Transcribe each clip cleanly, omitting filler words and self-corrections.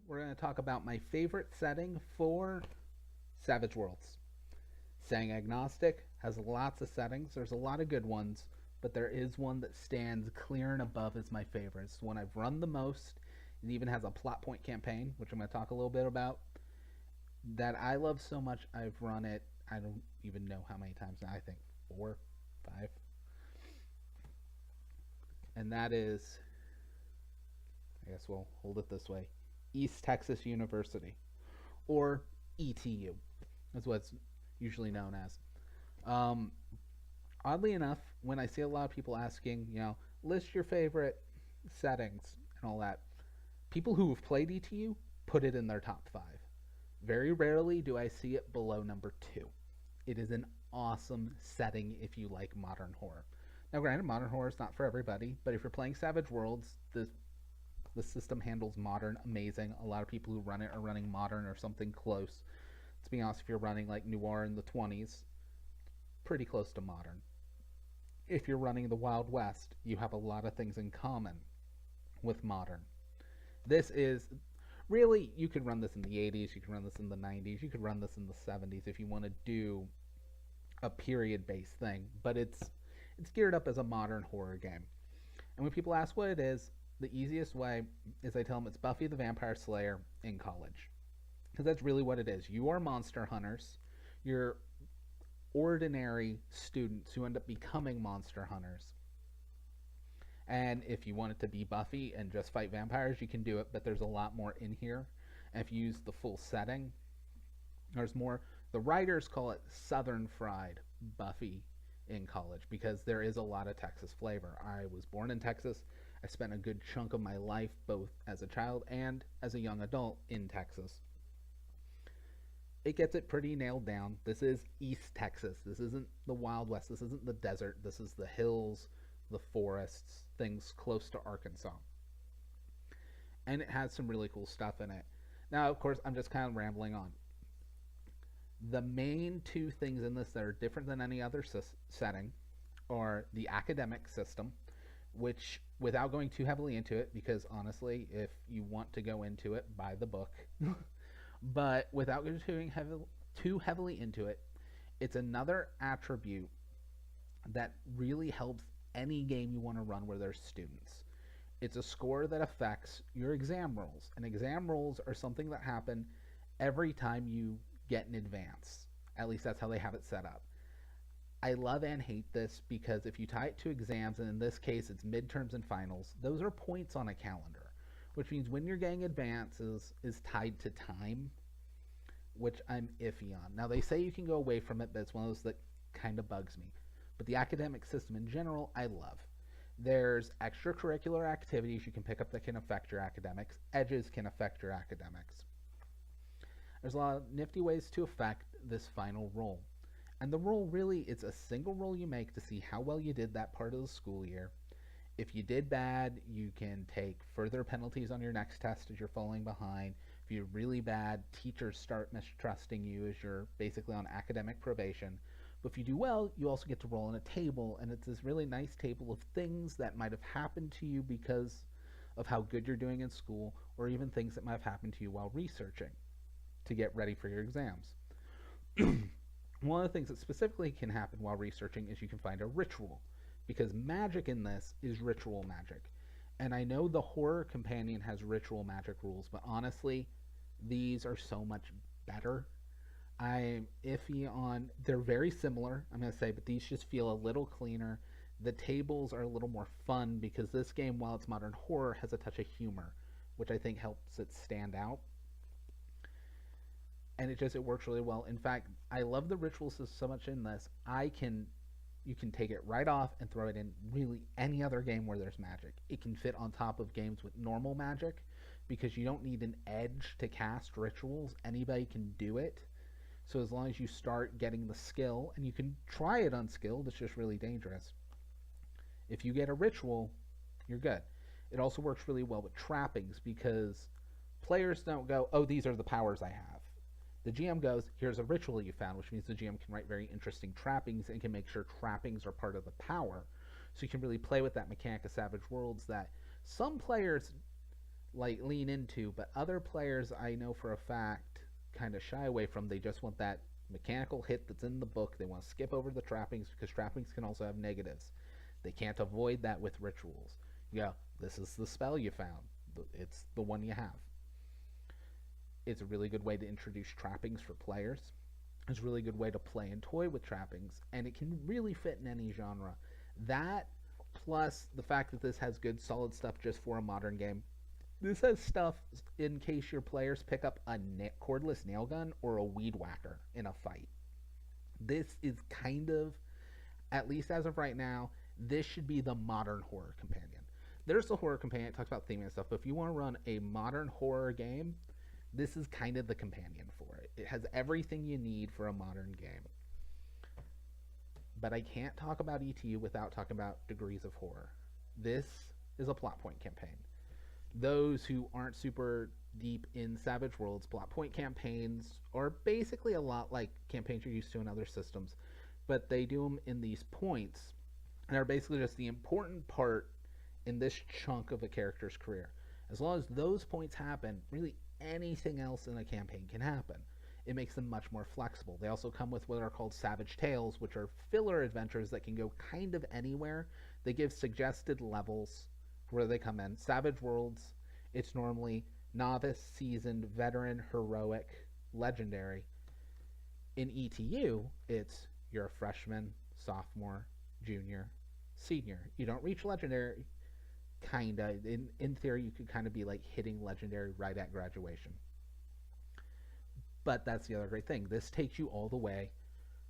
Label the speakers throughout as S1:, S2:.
S1: we're going to talk about my favorite setting for Savage Worlds. Saying agnostic has lots of settings. There's a lot of good ones, but there is one that stands clear and above as my favorite. It's the one I've run the most. It even has a plot point campaign, which I'm going to talk a little bit about, that I love so much. I've run it, I don't even know how many times now. I think 4, 5. And that is, I guess we'll hold it this way, East Texas University, or ETU. That's what it's usually known as. Um, Oddly enough, when I see a lot of people asking, list your favorite settings and all that, people who have played ETU put it in their top 5. Very rarely do I see it below number 2. It is an awesome setting if you like modern horror. Now, granted, modern horror is not for everybody, but if you're playing Savage Worlds, the system handles modern amazing. A lot of people who run it are running modern or something close. To be honest, if you're running like noir in the 20s, pretty close to modern. If you're running the Wild West, you have a lot of things in common with modern. This is really, you could run this in the 80s, you could run this in the 90s, you could run this in the 70s if you want to do a period-based thing, but it's geared up as a modern horror game. And when people ask what it is, the easiest way is I tell them it's Buffy the Vampire Slayer in college. Because that's really what it is. You are monster hunters. You're ordinary students who end up becoming monster hunters. And if you want it to be Buffy and just fight vampires, you can do it, but there's a lot more in here. And if you use the full setting, there's more. The writers call it Southern Fried Buffy in college because there is a lot of Texas flavor. I was born in Texas. I spent a good chunk of my life, both as a child and as a young adult, in Texas. It gets it pretty nailed down. This is East Texas. This isn't the Wild West. This isn't the desert. This is the hills, the forests, things close to Arkansas. And it has some really cool stuff in it. Now, of course, I'm just kind of rambling on. The main two things in this that are different than any other setting are the academic system, which, without going too heavily into it, because honestly, if you want to go into it, buy the book. But without going too heavily into it, it's another attribute that really helps any game you want to run where there's students. It's a score that affects your exam rolls. And exam rolls are something that happen every time you get an advance. At least that's how they have it set up. I love and hate this because if you tie it to exams, and in this case it's midterms and finals, those are points on a calendar, which means when you're getting advances is tied to time, which I'm iffy on. Now, they say you can go away from it, but it's one of those that kind of bugs me. But the academic system in general, I love. There's extracurricular activities you can pick up that can affect your academics. Edges can affect your academics. There's a lot of nifty ways to affect this final roll. And the roll really, it's a single roll you make to see how well you did that part of the school year. If you did bad, you can take further penalties on your next test as you're falling behind. If you're really bad, teachers start mistrusting you as you're basically on academic probation. But if you do well, you also get to roll on a table, and it's this really nice table of things that might have happened to you because of how good you're doing in school, or even things that might have happened to you while researching to get ready for your exams. One of the things that specifically can happen while researching is you can find a ritual, because magic in this is ritual magic. And I know the horror companion has ritual magic rules, but honestly, these are so much better. I'm iffy on, they're very similar, I'm going to say, but these just feel a little cleaner. The tables are a little more fun because this game, while it's modern horror, has a touch of humor, which I think helps it stand out. And it works really well. In fact, I love the rituals so much in this. You can take it right off and throw it in really any other game where there's magic. It can fit on top of games with normal magic because you don't need an edge to cast rituals. Anybody can do it. So as long as you start getting the skill, and you can try it unskilled, it's just really dangerous. If you get a ritual, you're good. It also works really well with trappings because players don't go, oh, these are the powers I have. The GM goes, here's a ritual you found, which means the GM can write very interesting trappings and can make sure trappings are part of the power. So you can really play with that mechanic of Savage Worlds that some players like lean into, but other players I know for a fact kind of shy away from. They just want that mechanical hit that's in the book. They want to skip over the trappings because trappings can also have negatives. They can't avoid that with rituals. Yeah, this is the spell you found. It's the one you have. It's a really good way to introduce trappings for players. It's a really good way to play and toy with trappings, and it can really fit in any genre. That, plus the fact that this has good solid stuff just for a modern game. This has stuff in case your players pick up a cordless nail gun or a weed whacker in a fight. This is kind of, at least as of right now, this should be the modern horror companion. There's the horror companion, it talks about theming and stuff, but if you want to run a modern horror game, this is kind of the companion for it. It has everything you need for a modern game. But I can't talk about ETU without talking about Degrees of Horror. This is a plot point campaign. Those who aren't super deep in Savage Worlds, plot point campaigns are basically a lot like campaigns you're used to in other systems, but they do them in these points, and are basically just the important part in this chunk of a character's career. As long as those points happen, really anything else in a campaign can happen. It makes them much more flexible. They also come with what are called Savage Tales, which are filler adventures that can go kind of anywhere. They give suggested levels where they come in. Savage Worlds, it's normally novice, seasoned, veteran, heroic, legendary. In ETU, it's you're a freshman, sophomore, junior, senior. You don't reach legendary, kinda. In theory, you could kind of be like hitting legendary right at graduation. But that's the other great thing. This takes you all the way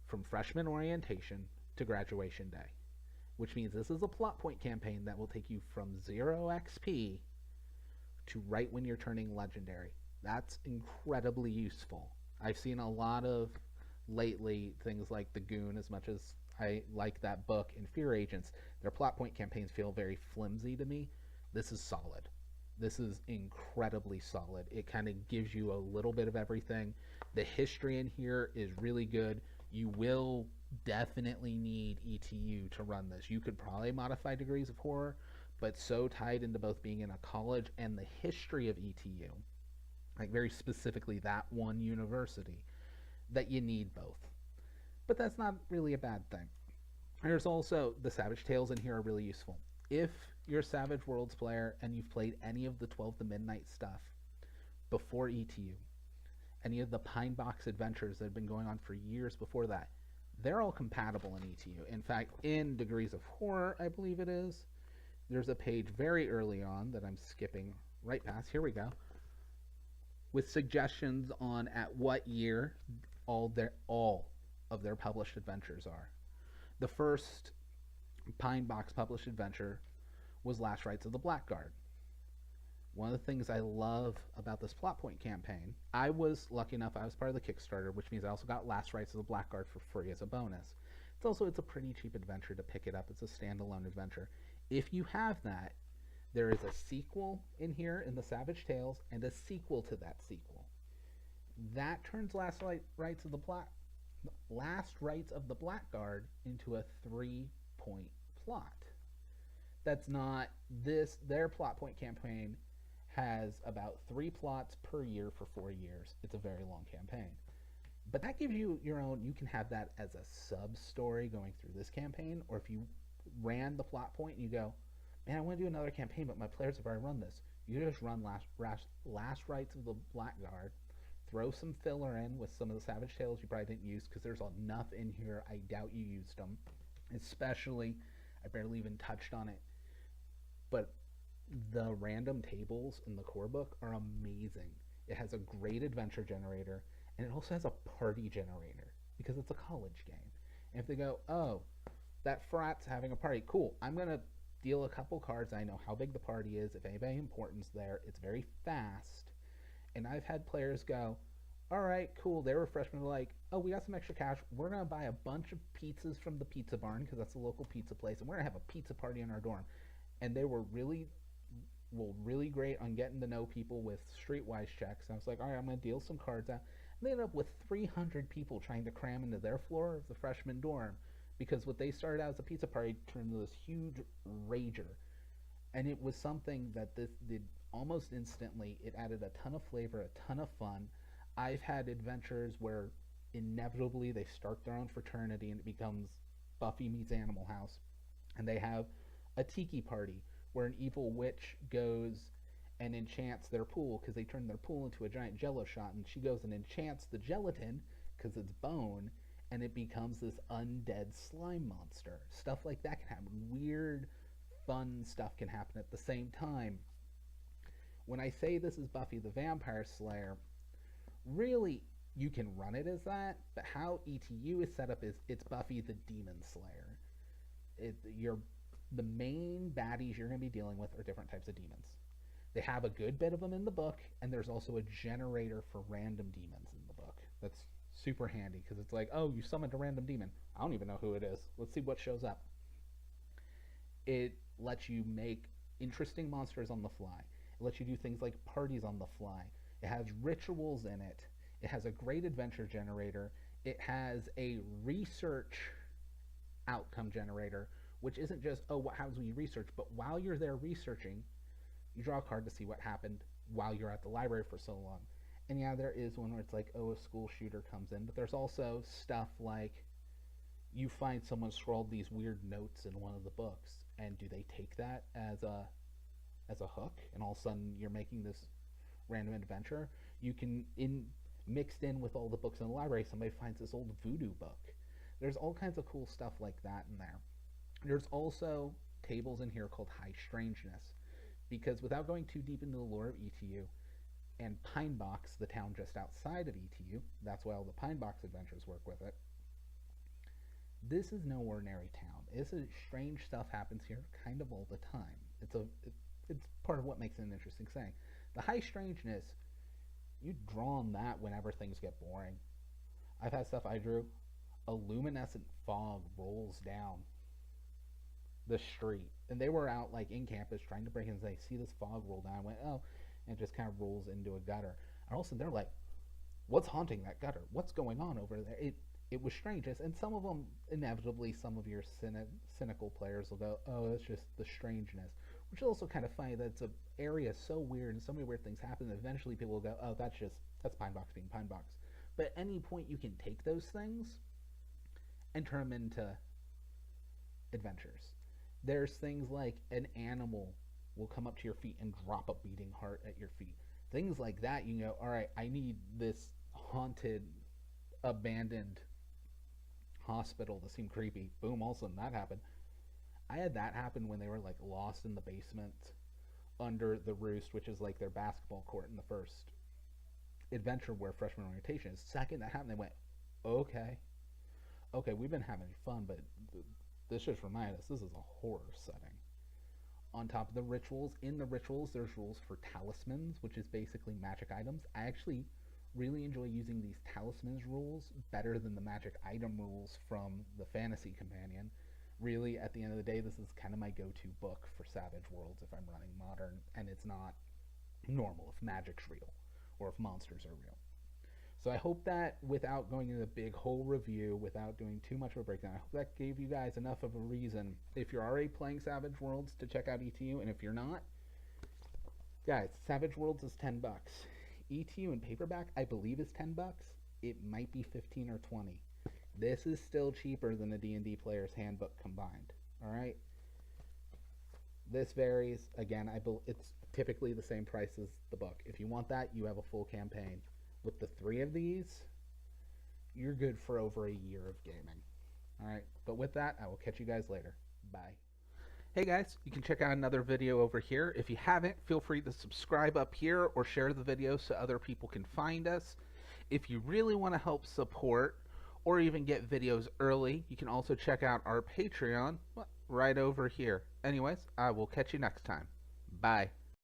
S1: from freshman orientation to graduation day, which means this is a plot point campaign that will take you from 0 XP to right when you're turning legendary. That's incredibly useful. I've seen a lot of lately things like The Goon, as much as I like that book, and Fear Agents. Their plot point campaigns feel very flimsy to me. This is solid. This is incredibly solid. It kind of gives you a little bit of everything. The history in here is really good. You will definitely need ETU to run this. You could probably modify Degrees of Horror, but so tied into both being in a college and the history of ETU, like very specifically that one university, that you need both. But that's not really a bad thing. There's also the Savage Tales in here are really useful. If you're a Savage Worlds player and you've played any of the 12 to Midnight stuff before ETU, any of the Pine Box adventures that have been going on for years before that, they're all compatible in ETU. In fact, in Degrees of Horror, I believe it is, there's a page very early on that I'm skipping right past. Here we go. With suggestions on at what year all of their published adventures are. The first Pine Box published adventure was Last Rites of the Blackguard. One of the things I love about this plot point campaign, I was lucky enough, I was part of the Kickstarter, which means I also got Last Rites of the Blackguard for free as a bonus. It's a pretty cheap adventure to pick it up. It's a standalone adventure. If you have that, there is a sequel in here in the Savage Tales and a sequel to that sequel. That turns Last Rites of the Blackguard into a 3-point plot. That's not this. Their plot point campaign has about 3 plots per year for 4 years. It's a very long campaign. But that gives you your own, you can have that as a sub-story going through this campaign, or if you ran the plot point and you go, man, I want to do another campaign, but my players have already run this. You just run Last Rites of the Blackguard, throw some filler in with some of the Savage Tales you probably didn't use, because there's enough in here I doubt you used them. Especially, I barely even touched on it, but the random tables in the core book are amazing. It has a great adventure generator, and it also has a party generator, because it's a college game. And if they go, oh, that frat's having a party, cool, I'm going to deal a couple cards. I know how big the party is. If anybody important's there, it's very fast. And I've had players go, all right, cool, they were freshmen, like, oh, we got some extra cash. We're going to buy a bunch of pizzas from the Pizza Barn, because that's a local pizza place, and we're going to have a pizza party in our dorm. And they were really great on getting to know people with streetwise checks. And I was like, all right, I'm going to deal some cards out. And they ended up with 300 people trying to cram into their floor of the freshman dorm, because what they started out as a pizza party turned into this huge rager. And it was something that this did almost instantly. It added a ton of flavor, a ton of fun. I've had adventures where inevitably they start their own fraternity and it becomes Buffy meets Animal House, and they have a tiki party where an evil witch goes and enchants their pool because they turn their pool into a giant jello shot, and she goes and enchants the gelatin because it's bone, and it becomes this undead slime monster. Stuff like that can happen. Weird, fun stuff can happen at the same time. When I say this is Buffy the Vampire Slayer, really you can run it as that, but how ETU is set up is it's Buffy the Demon Slayer. The main baddies you're going to be dealing with are different types of demons. They have a good bit of them in the book, and there's also a generator for random demons in the book. That's super handy because it's like, oh, you summoned a random demon. I don't even know who it is. Let's see what shows up. It lets you make interesting monsters on the fly. It lets you do things like parties on the fly. It has rituals in it. It has a great adventure generator. It has a research outcome generator, which isn't just, oh, what happens when you research, but while you're there researching, you draw a card to see what happened while you're at the library for so long. And yeah, there is one where it's like, oh, a school shooter comes in, but there's also stuff like you find someone scrawled these weird notes in one of the books, and do they take that as a hook, and all of a sudden you're making this random adventure? You can, mixed in with all the books in the library, somebody finds this old voodoo book. There's all kinds of cool stuff like that in there. There's also tables in here called High Strangeness, because without going too deep into the lore of ETU, and Pine Box, the town just outside of ETU, that's why all the Pine Box adventures work with it, this is no ordinary town. Strange stuff happens here kind of all the time. It's part of what makes it an interesting saying. The High Strangeness, you draw on that whenever things get boring. I've had stuff I drew. A luminescent fog rolls down the street, and they were out like in campus trying to break in and say, see this fog roll down. I went, oh, and it just kind of rolls into a gutter. And all of a sudden they're like, what's haunting that gutter? What's going on over there? It was strange. And some of them, inevitably, some of your cynical players will go, oh, it's just the strangeness. Which is also kind of funny that it's an area so weird and so many weird things happen that eventually people will go, oh, that's Pine Box being Pine Box. But at any point you can take those things and turn them into adventures. There's things like an animal will come up to your feet and drop a beating heart at your feet. Things like that, you go, all right, I need this haunted, abandoned hospital to seem creepy. Boom, all of a sudden that happened. I had that happen when they were like lost in the basement under the Roost, which is like their basketball court in the first adventure where freshman orientation is. Second that happened, they went, okay, we've been having fun, but this just reminded us this is a horror setting. On top of the rituals, in the rituals, there's rules for talismans, which is basically magic items. I actually really enjoy using these talismans rules better than the magic item rules from the Fantasy Companion. Really, at the end of the day, this is kind of my go-to book for Savage Worlds if I'm running Modern, and it's not normal if magic's real, or if monsters are real. So I hope that, without going into a big whole review, without doing too much of a breakdown, I hope that gave you guys enough of a reason, if you're already playing Savage Worlds, to check out ETU, and if you're not, guys, Savage Worlds is $10. ETU in paperback, I believe, is $10. It might be 15 or 20. This is still cheaper than the D&D Player's Handbook combined. All right. This varies. Again, it's typically the same price as the book. If you want that, you have a full campaign. With the 3 of these, you're good for over a year of gaming. All right. But with that, I will catch you guys later. Bye. Hey guys, you can check out another video over here. If you haven't, feel free to subscribe up here or share the video so other people can find us. If you really want to help support or even get videos early, you can also check out our Patreon right over here. Anyways, I will catch you next time. Bye.